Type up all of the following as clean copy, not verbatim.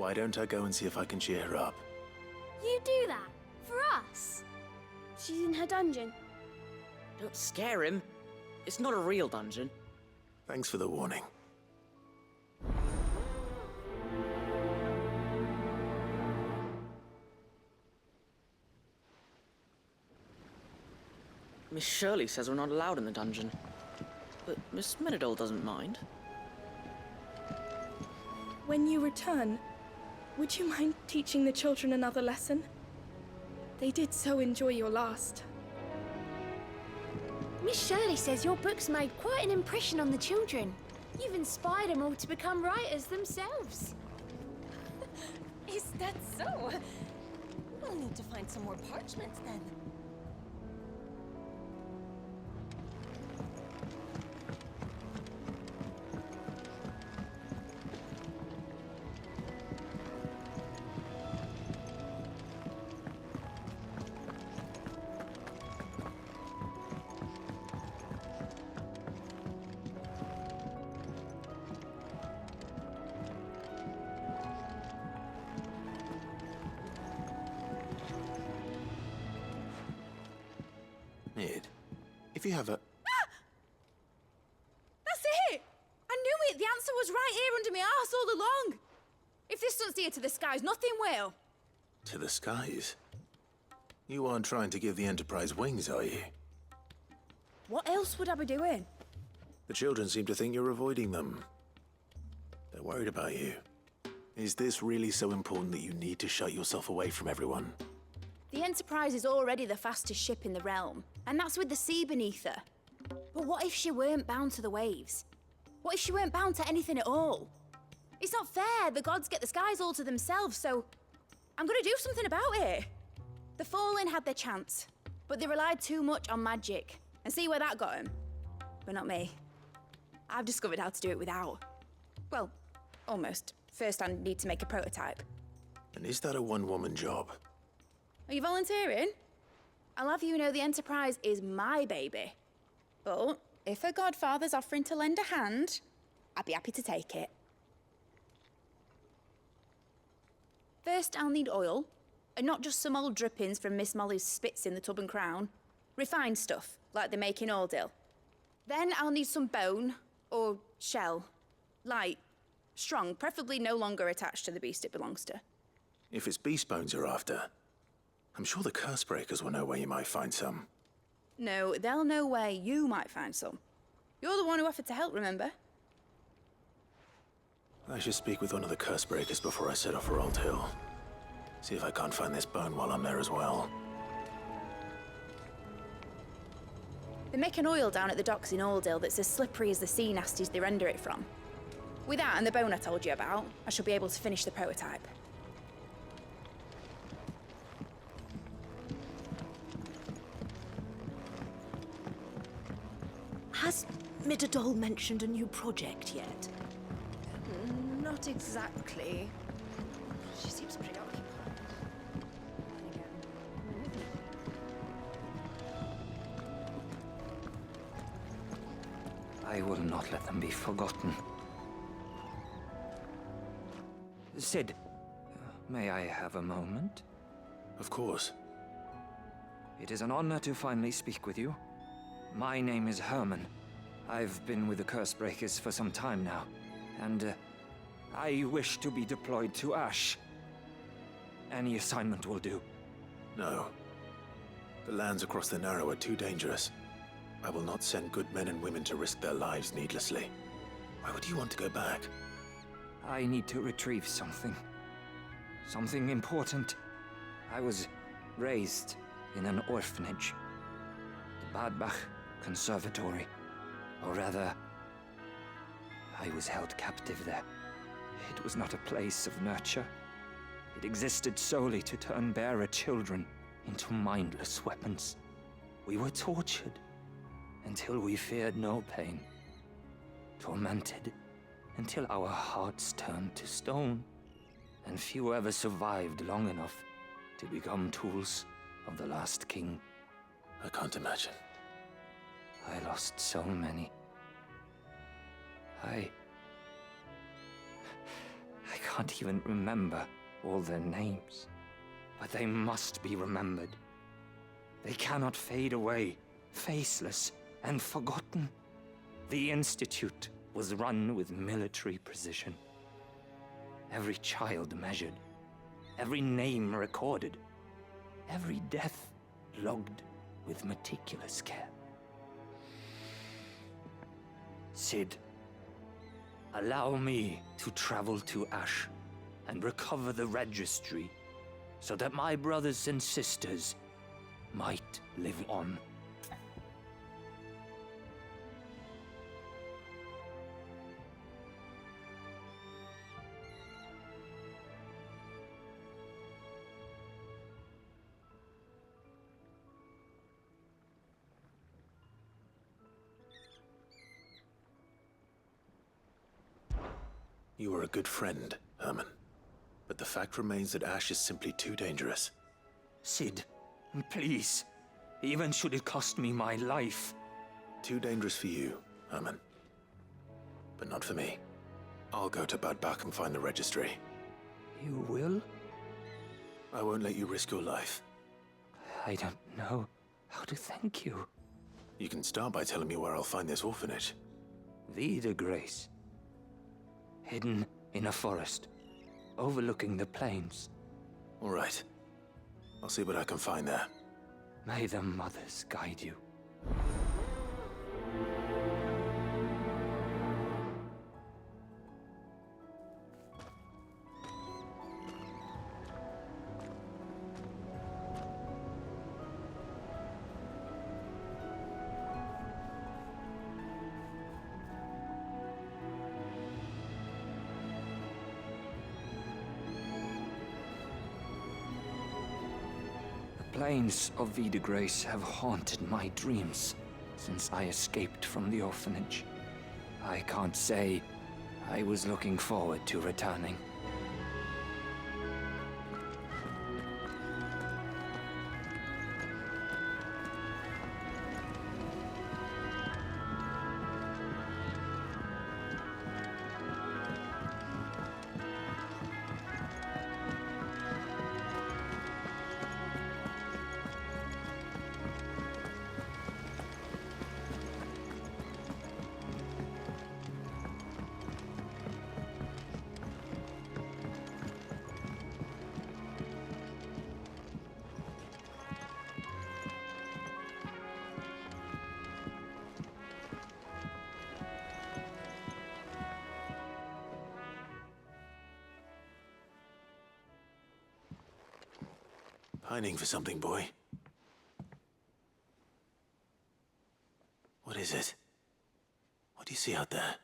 Why don't I go and see if I can cheer her up? You do that? For us? She's in her dungeon. Don't scare him. It's not a real dungeon. Thanks for the warning. Miss Shirley says we're not allowed in the dungeon. But Miss Menadole doesn't mind. When you return, would you mind teaching the children another lesson? They did so enjoy your last. Miss Shirley says your books made quite an impression on the children. You've inspired them all to become writers themselves. Is that so? We'll need to find some more parchment then. Ned, if you have a... That's it! I knew it! The answer was right here under my arse all along! If this doesn't steer to the skies, nothing will! To the skies? You aren't trying to give the Enterprise wings, are you? What else would I be doing? The children seem to think you're avoiding them. They're worried about you. Is this really so important that you need to shut yourself away from everyone? The Enterprise is already the fastest ship in the realm, and that's with the sea beneath her. But what if she weren't bound to the waves? What if she weren't bound to anything at all? It's not fair. The gods get the skies all to themselves, so I'm gonna do something about it. The Fallen had their chance, but they relied too much on magic. And see where that got them? But not me. I've discovered how to do it without. Well, almost. First I need to make a prototype. And is that a one-woman job? Are you volunteering? I'll have you know the Enterprise is my baby. But if her godfather's offering to lend a hand, I'd be happy to take it. First, I'll need oil, and not just some old drippings from Miss Molly's spits in the Tub and Crown. Refined stuff, like they make in Ordill. Then I'll need some bone, or shell. Light, strong, preferably no longer attached to the beast it belongs to. If it's beast bones you're after, I'm sure the curse breakers will know where you might find some. No, they'll know where you might find some. You're the one who offered to help, remember? I should speak with one of the curse breakers before I set off for Old Hill. See if I can't find this bone while I'm there as well. They make an oil down at the docks in Ordill that's as slippery as the sea nasties they render it from. With that and the bone I told you about, I shall be able to finish the prototype. Has Menadole mentioned a new project yet? Not exactly. She seems preoccupied. I will not let them be forgotten. Sid, may I have a moment? Of course. It is an honor to finally speak with you. My name is Herman. I've been with the Curse Breakers for some time now, and I wish to be deployed to Ash. Any assignment will do. No. The lands across the Narrow are too dangerous. I will not send good men and women to risk their lives needlessly. Why would you want to go back? I need to retrieve something. Something important. I was raised in an orphanage. The Badbach Conservatory. Or rather, I was held captive there. It was not a place of nurture. It existed solely to turn bearer children into mindless weapons. We were tortured until we feared no pain. Tormented until our hearts turned to stone. And few ever survived long enough to become tools of the last king. I can't imagine. I lost so I can't even remember all their names. But they must be remembered. They cannot fade away, faceless and forgotten. The Institute was run with military precision. Every child measured, every name recorded, every death logged with meticulous care. Sid, allow me to travel to Ash and recover the registry so that my brothers and sisters might live on. You were a good friend, Herman. But the fact remains that Ash is simply too dangerous. Sid, please. Even should it cost me my life. Too dangerous for you, Herman. But not for me. I'll go to Bad Bach and find the registry. You will? I won't let you risk your life. I don't know how to thank you. You can start by telling me where I'll find this orphanage. Vida Grace. Hidden in a forest, overlooking the plains. All right. I'll see what I can find there. May the mothers guide you. The plains of Vida Grace have haunted my dreams since I escaped from the orphanage. I can't say I was looking forward to returning. Pining for something, boy. What is it? What do you see out there?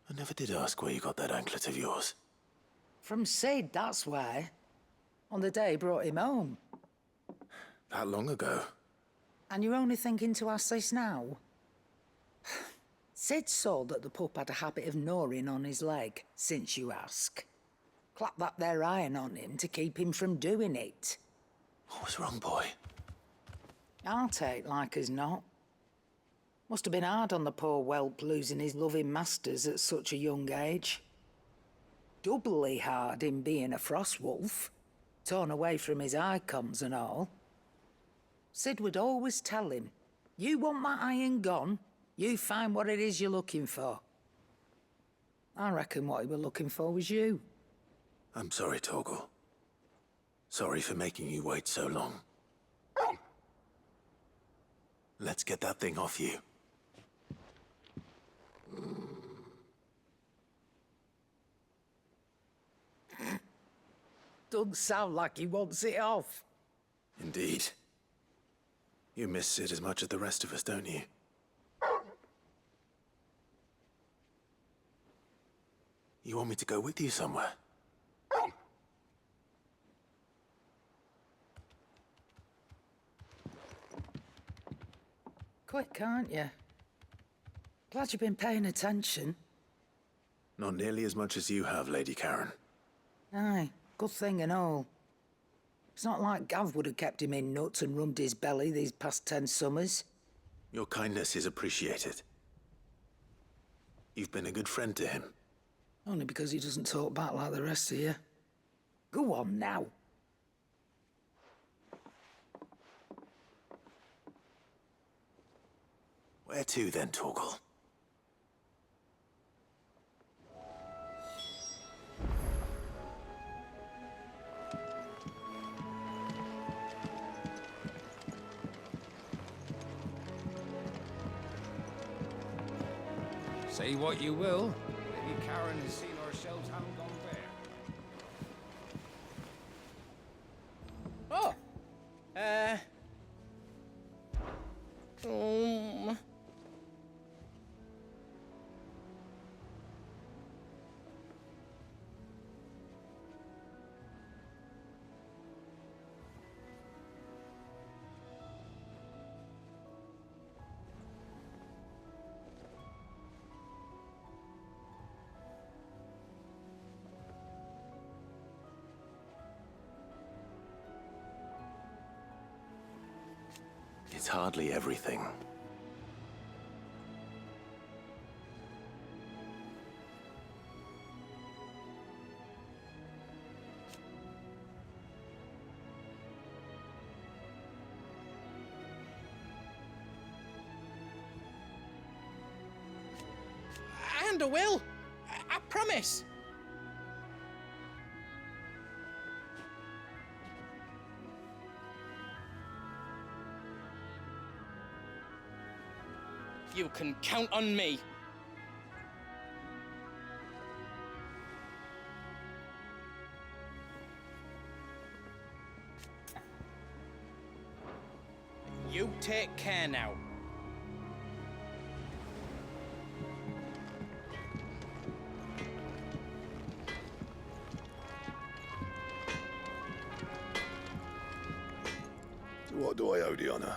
I never did ask where you got that anklet of yours. From Sid, that's why. On the day he brought him home. That long ago? And you're only thinking to ask this now? Sid saw that the pup had a habit of gnawing on his leg, since you ask. Clap that there iron on him to keep him from doing it. What was wrong, boy? I'll take like as not. Must have been hard on the poor whelp losing his loving masters at such a young age. Doubly hard in being a frost wolf, torn away from his icons and all. Sid would always tell him, you want that iron gone, you find what it is you're looking for. I reckon what he were looking for was you. I'm sorry, Torgal. Sorry for making you wait so long. Let's get that thing off you. Doesn't sound like he wants it off. Indeed. You miss Sid as much as the rest of us, don't you? You want me to go with you somewhere? Quick, aren't you? Glad you've been paying attention. Not nearly as much as you have, Lady Karen. Aye, good thing and all. It's not like Gav would have kept him in nuts and rubbed his belly these past 10 summers. Your kindness is appreciated. You've been a good friend to him. Only because he doesn't talk back like the rest of you. Go on now. Where to then, Torgal? Say what you will, Lady Karen has seen ourselves haven't gone bare. Oh, It's hardly everything. and I will. I promise. You can count on me. You take care now. So what do I owe the honor?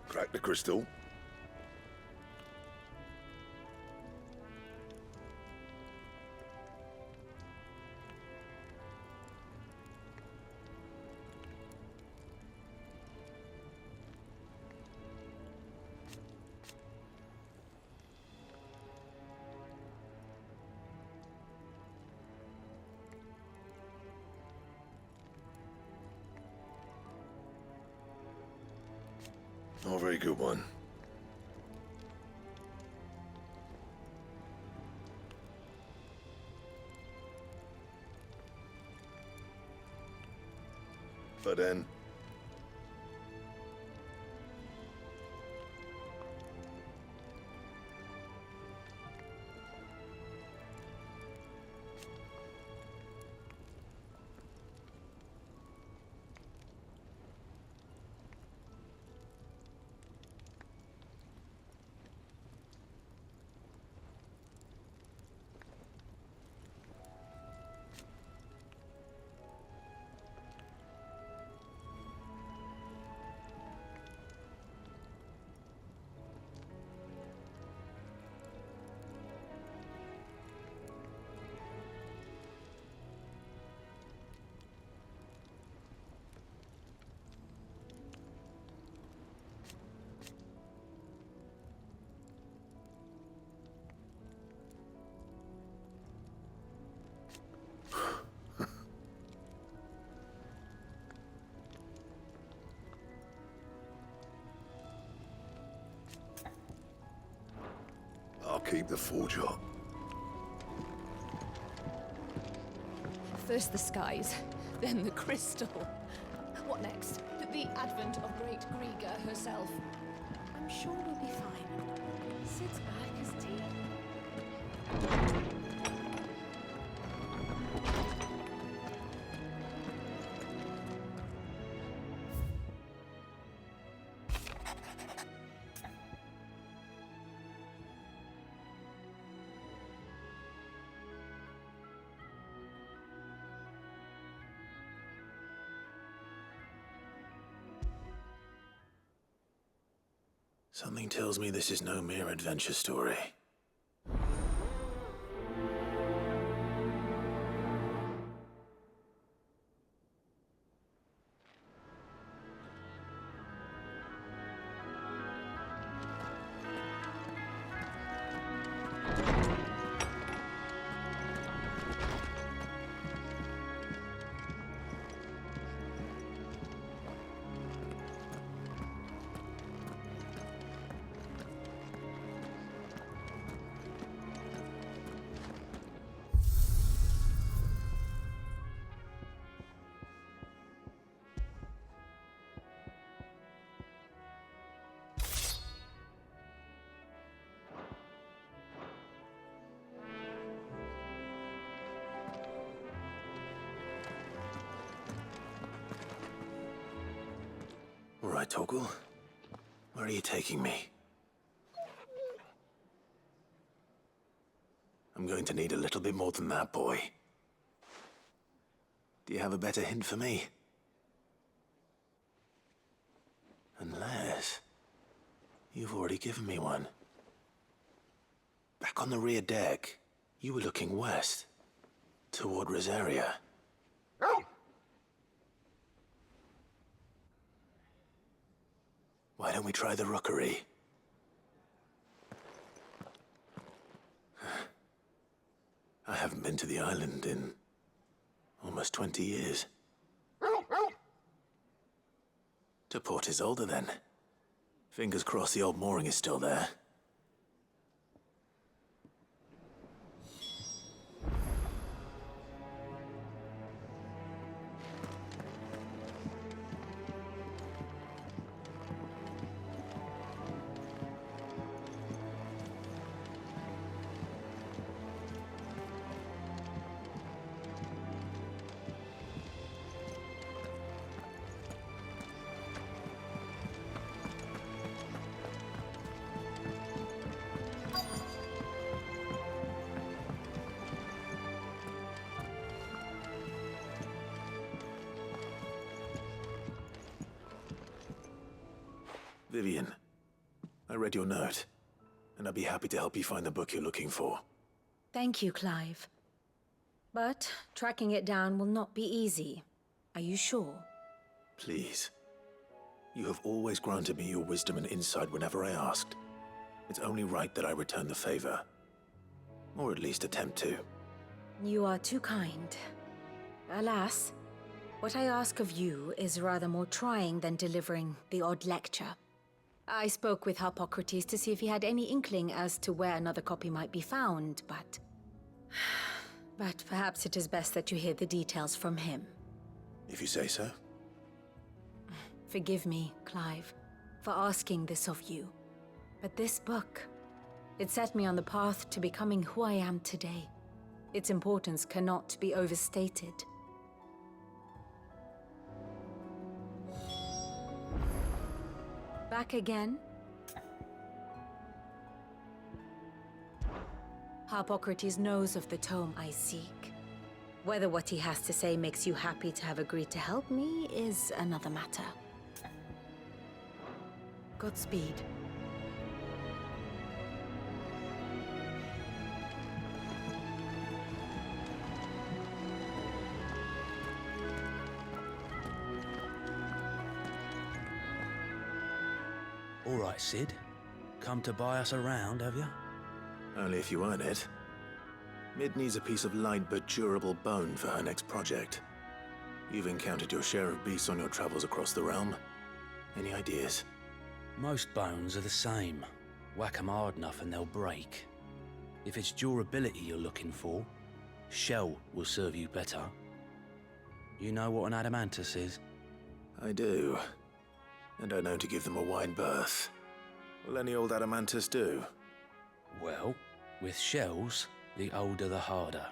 Crack the crystal? Not a very good one. But then... I'll keep the forge up. First the skies, then the crystal. What next? The advent of Great Griga herself. I'm sure we'll be fine. Sit back as tea. Something tells me this is no mere adventure story. All right, Torgal. Where are you taking me? I'm going to need a little bit more than that, boy. Do you have a better hint for me? Unless... you've already given me one. Back on the rear deck, you were looking west, toward Rosaria. Why don't we try the rookery? I haven't been to the island in almost 20 years. To Port Isolde, then. Fingers crossed the old mooring is still there. Vivian, I read your note, and I'd be happy to help you find the book you're looking for. Thank you, Clive. But tracking it down will not be easy. Are you sure? Please. You have always granted me your wisdom and insight whenever I asked. It's only right that I return the favor. Or at least attempt to. You are too kind. Alas, what I ask of you is rather more trying than delivering the odd lecture. I spoke with Harpocrates to see if he had any inkling as to where another copy might be found, but... But perhaps it is best that you hear the details from him. If you say so. Forgive me, Clive, for asking this of you. But this book, it set me on the path to becoming who I am today. Its importance cannot be overstated. Back again? Harpocrates knows of the tome I seek. Whether what he has to say makes you happy to have agreed to help me is another matter. Godspeed. All right, Sid. Come to buy us around, have you? Only if you earn it. Mid needs a piece of light but durable bone for her next project. You've encountered your share of beasts on your travels across the realm. Any ideas? Most bones are the same. Whack 'em hard enough and they'll break. If it's durability you're looking for, shell will serve you better. You know what an adamantus is? I do. And I know to give them a wide berth. Will any old adamantus do? Well, with shells, the older the harder.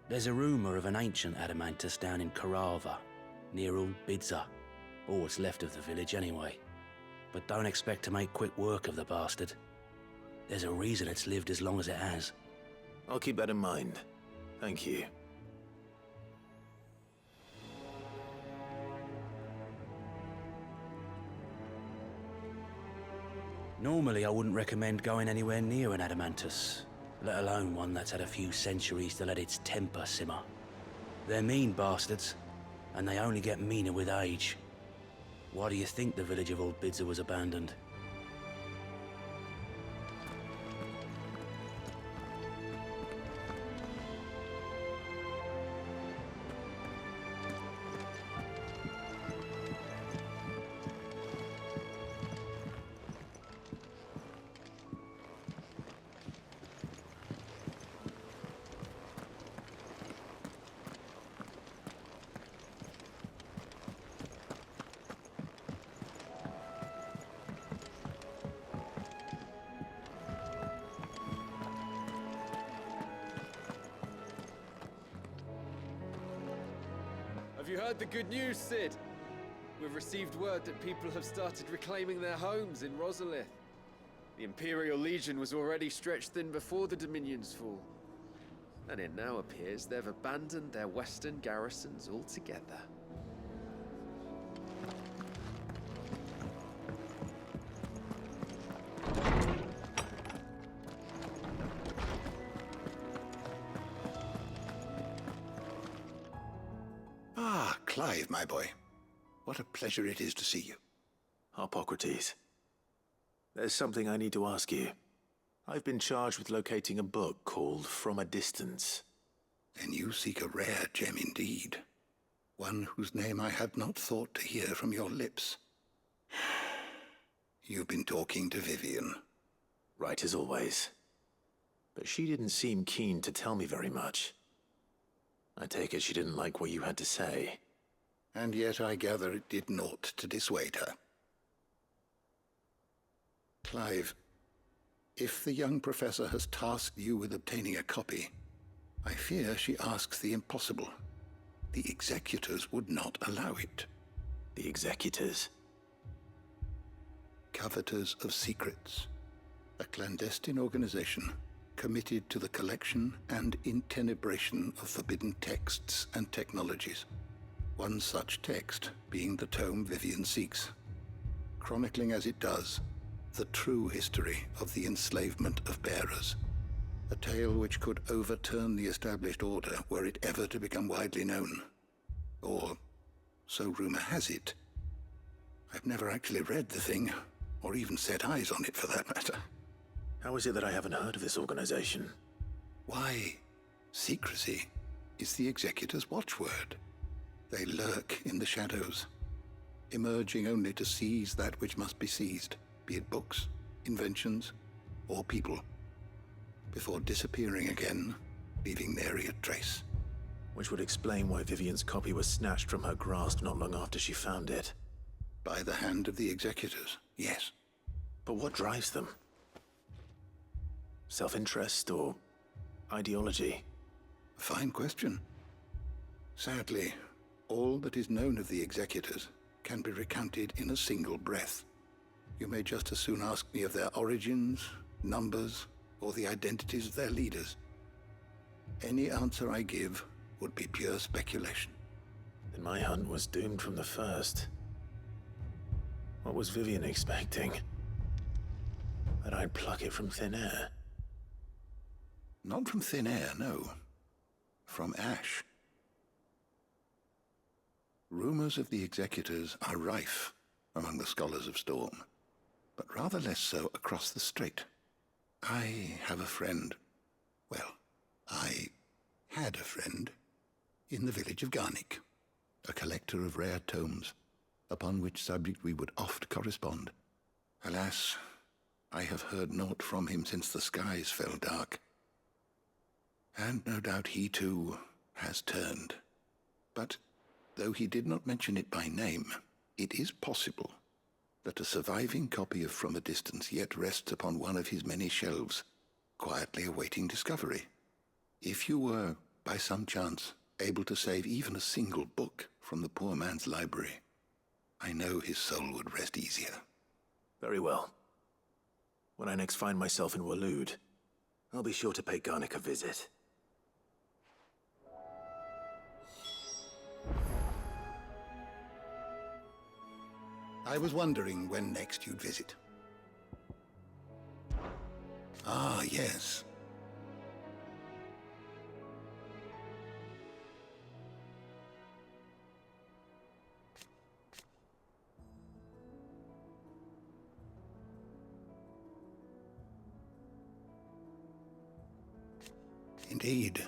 There's a rumour of an ancient adamantus down in Carava, near Bidza, or what's left of the village anyway. But don't expect to make quick work of the bastard. There's a reason it's lived as long as it has. I'll keep that in mind. Thank you. Normally I wouldn't recommend going anywhere near an adamantus, let alone one that's had a few centuries to let its temper simmer. They're mean bastards, and they only get meaner with age. Why do you think the village of Old Bidza was abandoned? Have you heard the good news, Sid? We've received word that people have started reclaiming their homes in Rosalith. The Imperial Legion was already stretched thin before the Dominion's fall. And it now appears they've abandoned their western garrisons altogether. Ah, Clive, my boy. What a pleasure it is to see you. Hippocrates. There's something I need to ask you. I've been charged with locating a book called From a Distance. Then you seek a rare gem indeed. One whose name I had not thought to hear from your lips. You've been talking to Vivian. Right as always. But she didn't seem keen to tell me very much. I take it she didn't like what you had to say. And yet I gather it did naught to dissuade her. Clive, if the young professor has tasked you with obtaining a copy, I fear she asks the impossible. The executors would not allow it. The executors? Coveters of Secrets. A clandestine organization committed to the collection and intenebration of forbidden texts and technologies. One such text being the tome Vivian seeks, chronicling as it does the true history of the enslavement of bearers. A tale which could overturn the established order were it ever to become widely known. Or, so rumor has it. I've never actually read the thing, or even set eyes on it for that matter. How is it that I haven't heard of this organization? Why, secrecy is the executor's watchword. They lurk in the shadows, emerging only to seize that which must be seized, be it books, inventions, or people, before disappearing again, leaving nary a trace. Which would explain why Vivian's copy was snatched from her grasp not long after she found it. By the hand of the executors, yes. But what drives them? Self-interest or ideology? A fine question. Sadly, all that is known of the executors can be recounted in a single breath. You may just as soon ask me of their origins, numbers, or the identities of their leaders. Any answer I give would be pure speculation. Then my hunt was doomed from the first. What was Vivian expecting? That I'd pluck it from thin air? Not from thin air, no. From ash. Rumors of the executors are rife among the scholars of Storm, but rather less so across the strait. I have a friend. Well, I had a friend in the village of Garnick, a collector of rare tomes, upon which subject we would oft correspond. Alas, I have heard naught from him since the skies fell dark. And no doubt he too has turned. But though he did not mention it by name, it is possible that a surviving copy of From a Distance yet rests upon one of his many shelves, quietly awaiting discovery. If you were, by some chance, able to save even a single book from the poor man's library, I know his soul would rest easier. Very well. When I next find myself in Waloed, I'll be sure to pay Garnick a visit. I was wondering when next you'd visit. Ah, yes. Indeed.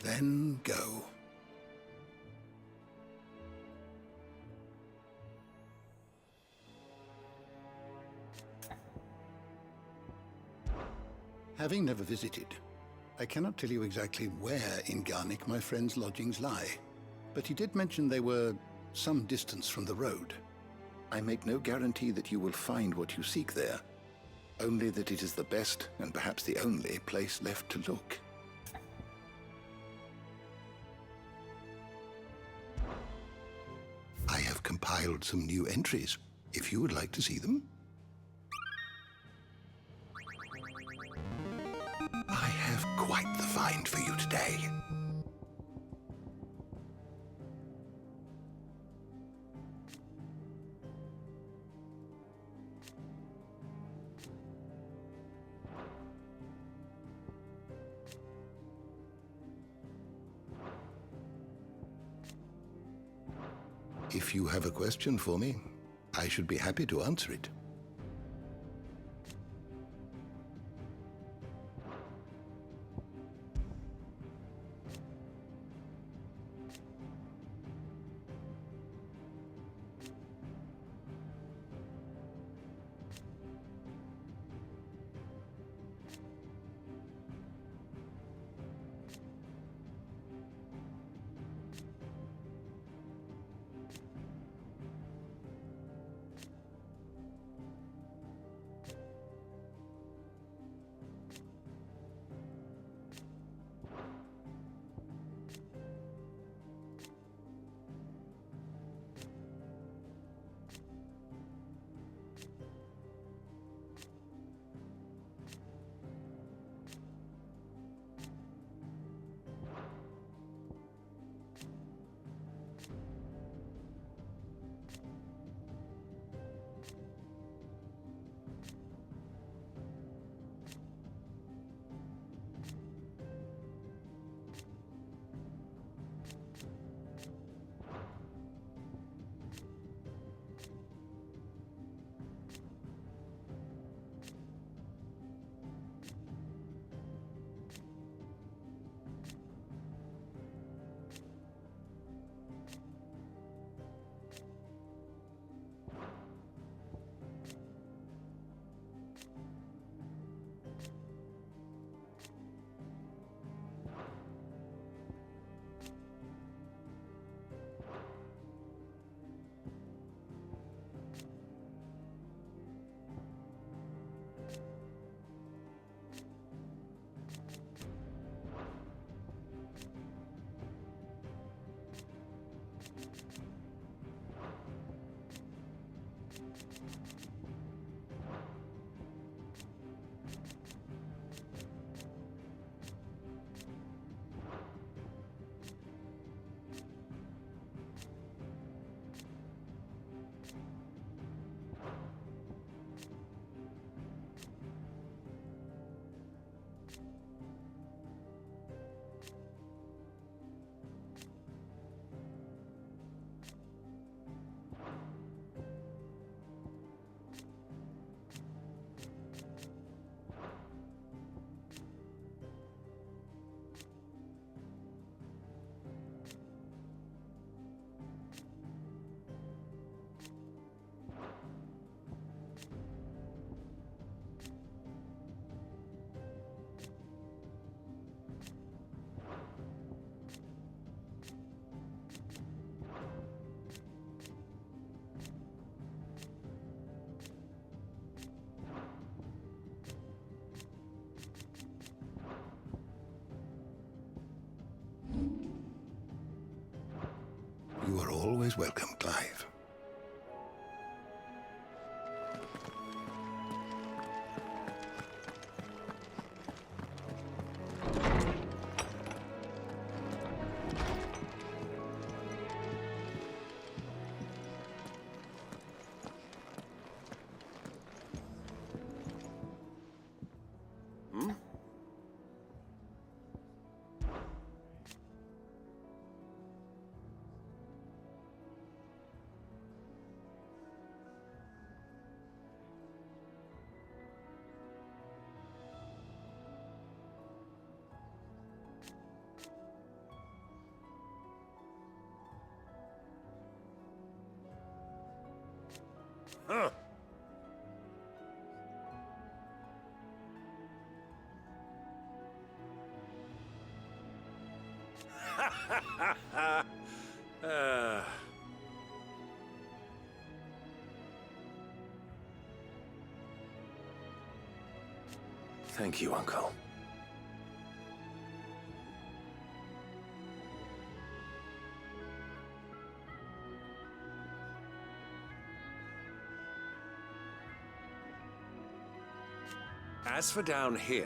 Then go. Having never visited, I cannot tell you exactly where in Garnick my friend's lodgings lie, but he did mention they were some distance from the road. I make no guarantee that you will find what you seek there, only that it is the best and perhaps the only place left to look. I have compiled some new entries, if you would like to see them. I have quite the find for you today. If you have a question for me, I should be happy to answer it. You are always welcome, Clive. Huh. uh, Thank you, Uncle. As for down here,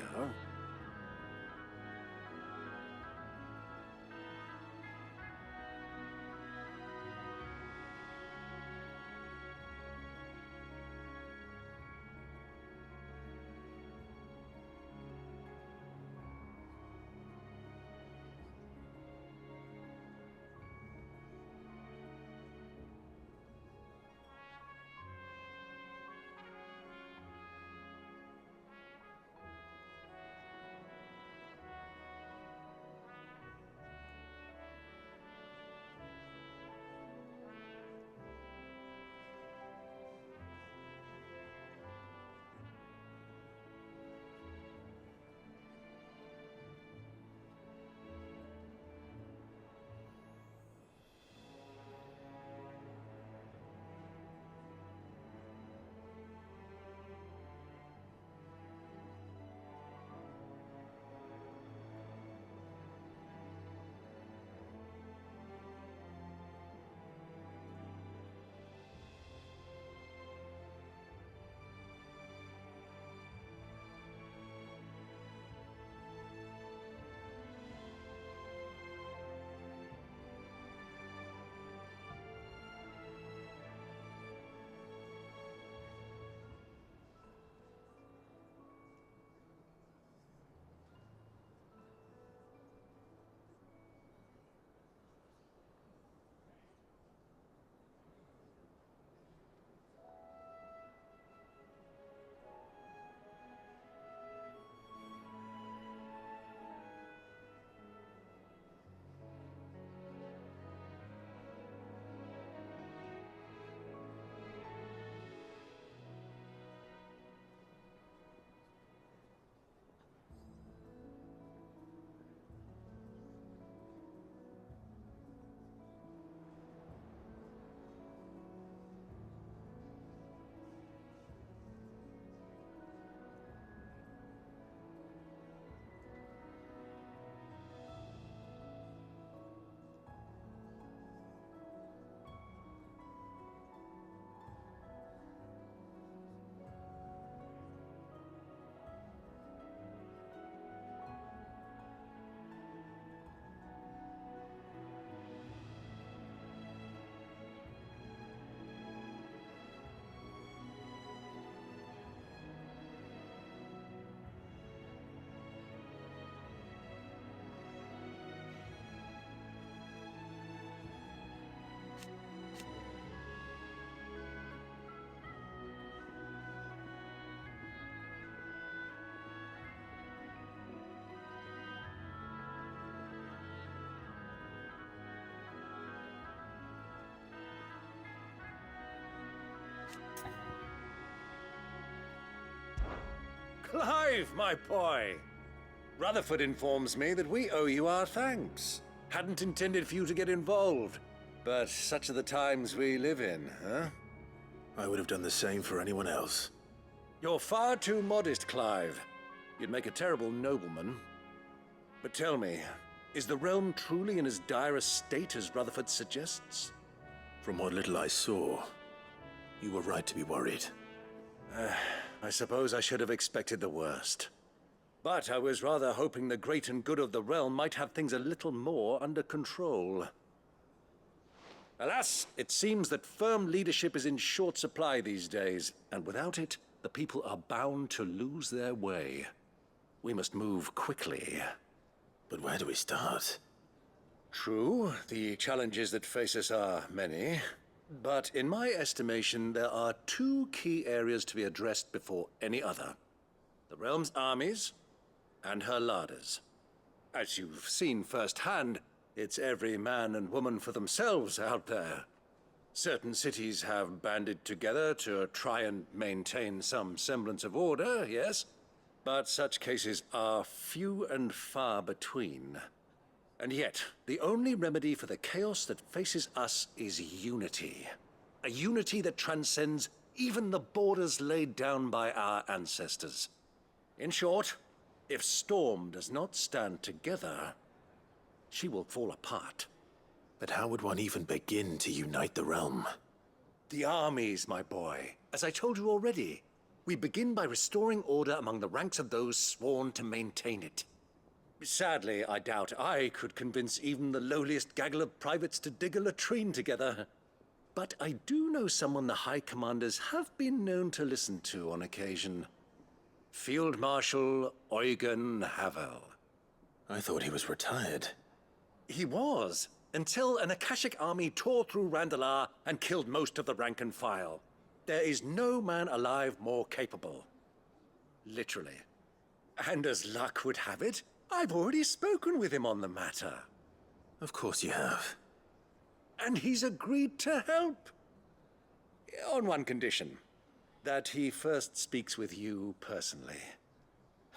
Clive, my boy! Rutherford informs me that we owe you our thanks. Hadn't intended for you to get involved, but such are the times we live in, huh? I would have done the same for anyone else. You're far too modest, Clive. You'd make a terrible nobleman. But tell me, is the realm truly in as dire a state as Rutherford suggests? From what little I saw, you were right to be worried. I suppose I should have expected the worst. But I was rather hoping the great and good of the realm might have things a little more under control. Alas, it seems that firm leadership is in short supply these days, and without it, the people are bound to lose their way. We must move quickly. But where do we start? True, the challenges that face us are many. But in my estimation, there are two key areas to be addressed before any other. The realm's armies and her larders. As you've seen firsthand, it's every man and woman for themselves out there. Certain cities have banded together to try and maintain some semblance of order, yes, but such cases are few and far between. And yet, the only remedy for the chaos that faces us is unity. A unity that transcends even the borders laid down by our ancestors. In short, if Storm does not stand together, she will fall apart. But how would one even begin to unite the realm? The armies, my boy. As I told you already, we begin by restoring order among the ranks of those sworn to maintain it. Sadly, I doubt I could convince even the lowliest gaggle of privates to dig a latrine together. But I do know someone the High Commanders have been known to listen to on occasion. Field Marshal Eugen Havel. I thought he was retired. He was, until an Akashic army tore through Randalar and killed most of the rank and file. There is no man alive more capable. Literally. And as luck would have it, I've already spoken with him on the matter. Of course you have. And he's agreed to help. On one condition. That he first speaks with you personally.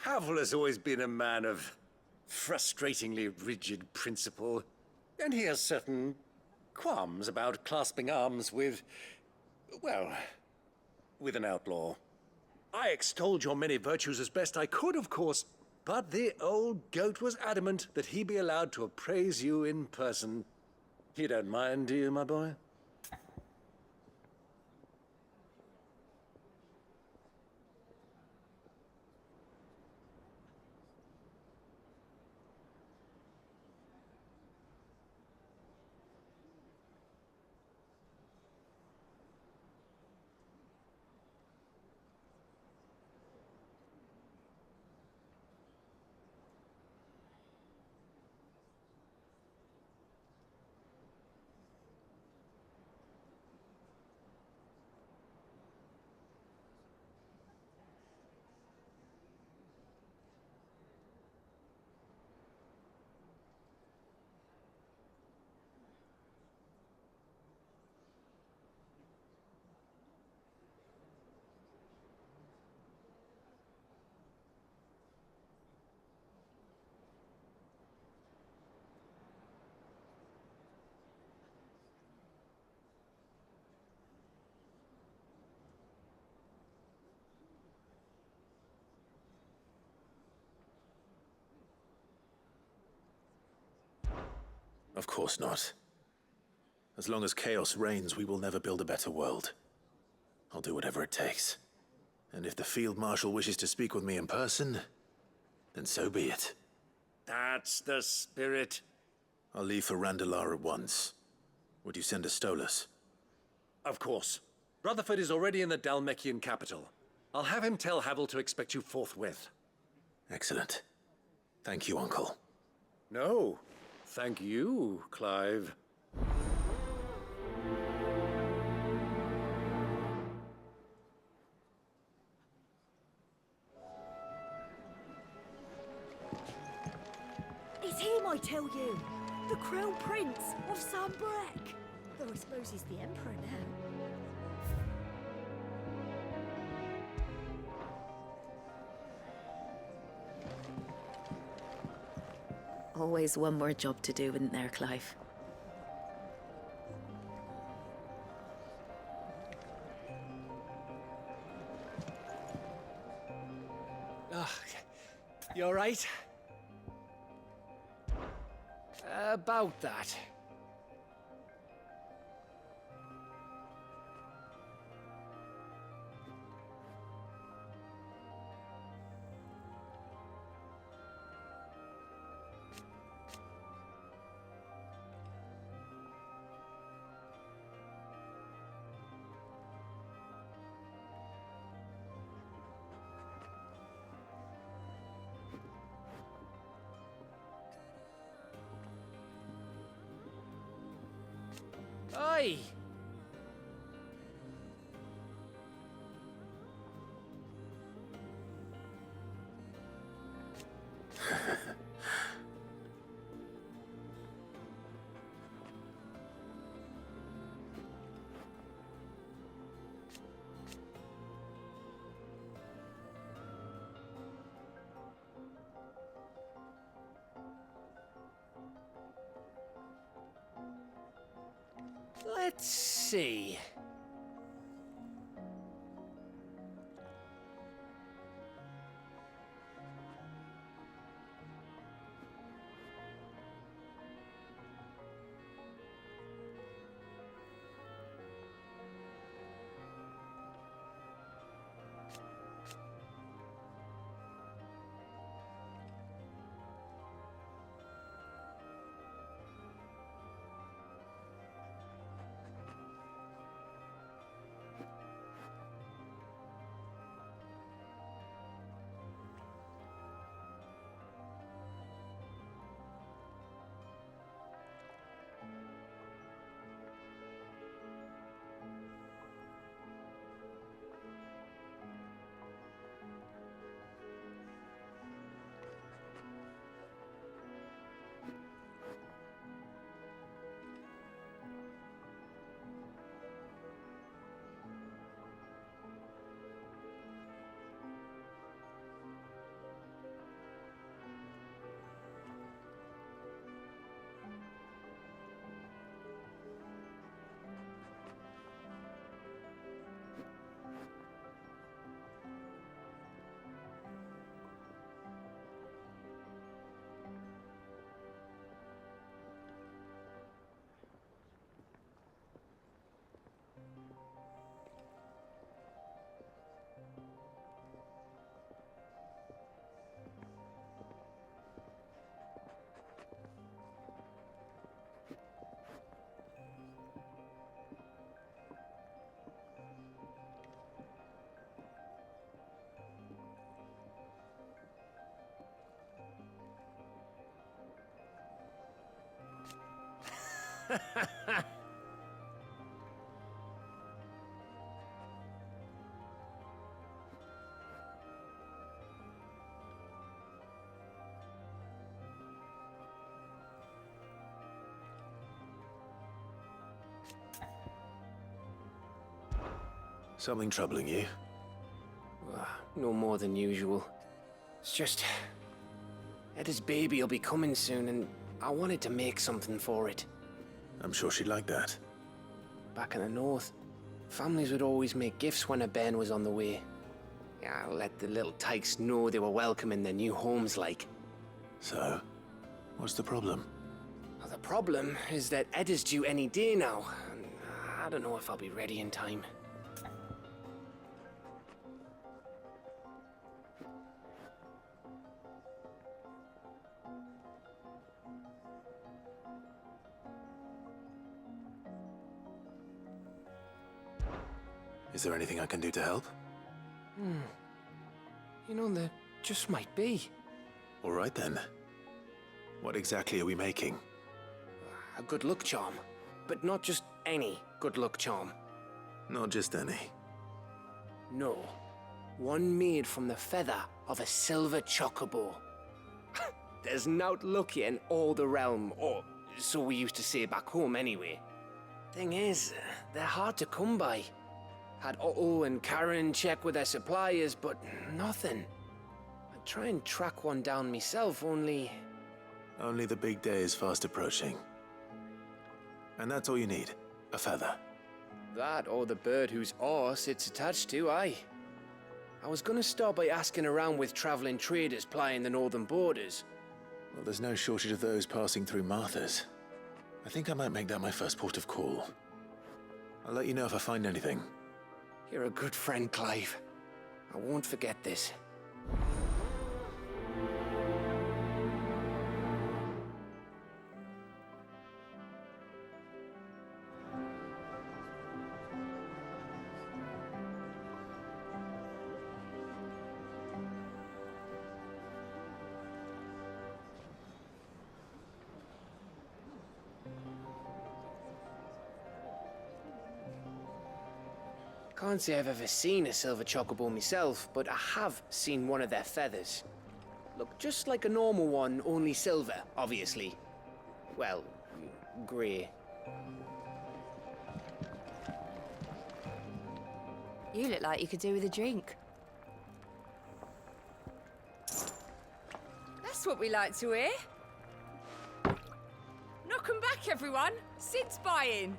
Havel has always been a man of frustratingly rigid principle, and he has certain qualms about clasping arms with, well, with an outlaw. I extolled your many virtues as best I could, of course, but the old goat was adamant that he be allowed to appraise you in person. You don't mind, do you, my boy? Of course not. As long as chaos reigns, we will never build a better world. I'll do whatever it takes. And if the Field Marshal wishes to speak with me in person, then so be it. That's the spirit. I'll leave for Randalar at once. Would you send a Stolas? Of course. Rutherford is already in the Dalmekian capital. I'll have him tell Havel to expect you forthwith. Excellent. Thank you, Uncle. No. Thank you, Clive. It's him, I tell you. The Crown Prince of Sanbreque. Though I suppose he's the Emperor now. Always one more job to do, isn't there, Clive? You all right? About that. Oi! Let's see. Something troubling you? No more than usual. It's just... Etta's baby will be coming soon, and I wanted to make something for it. I'm sure she'd like that. Back in the north, families would always make gifts when a bairn was on the way. Yeah, let the little tykes know they were welcome in their new homes, like. So, what's the problem? Well, the problem is that Etta's due any day now, and I don't know if I'll be ready in time. Is there anything I can do to help? You know, there just might be. All right then. What exactly are we making? A good luck charm. But not just any good luck charm. Not just any. No. One made from the feather of a silver chocobo. There's naught lucky in all the realm, or so we used to say back home anyway. Thing is, they're hard to come by. Had Otto and Karen check with their suppliers, but nothing. I'd try and track one down myself, only... Only the big day is fast approaching. And that's all you need, a feather. That or the bird whose horse it's attached to, aye. I was gonna start by asking around with traveling traders plying the northern borders. Well, there's no shortage of those passing through Martha's. I think I might make that my first port of call. I'll let you know if I find anything. You're a good friend, Clive. I won't forget this. Can't say I've ever seen a silver chocobo myself, but I have seen one of their feathers. Look just like a normal one, only silver, obviously. Well, grey. You look like you could do with a drink. That's what we like to hear. Knock 'em back, everyone. Sid's buying.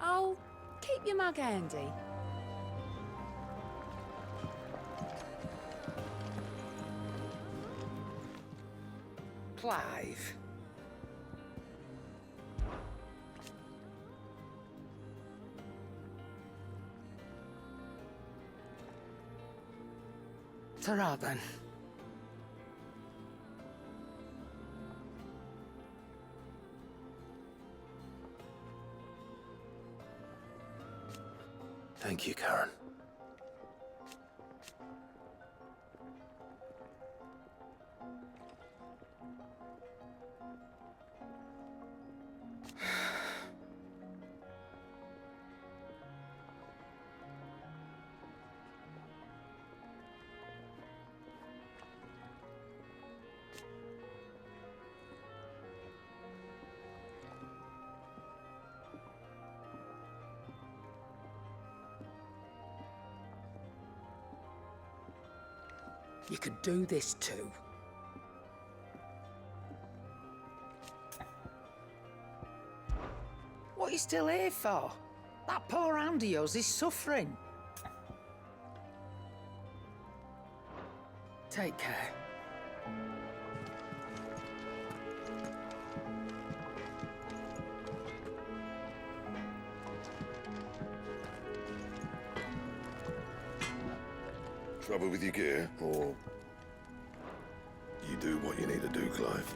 Oh, keep your mug handy. Clive. Ta-ra then. Thank you, Karen. You could do this too. What are you still here for? That poor hand of yours is suffering. Take care. Trouble with your gear, or you do what you need to do, Clive?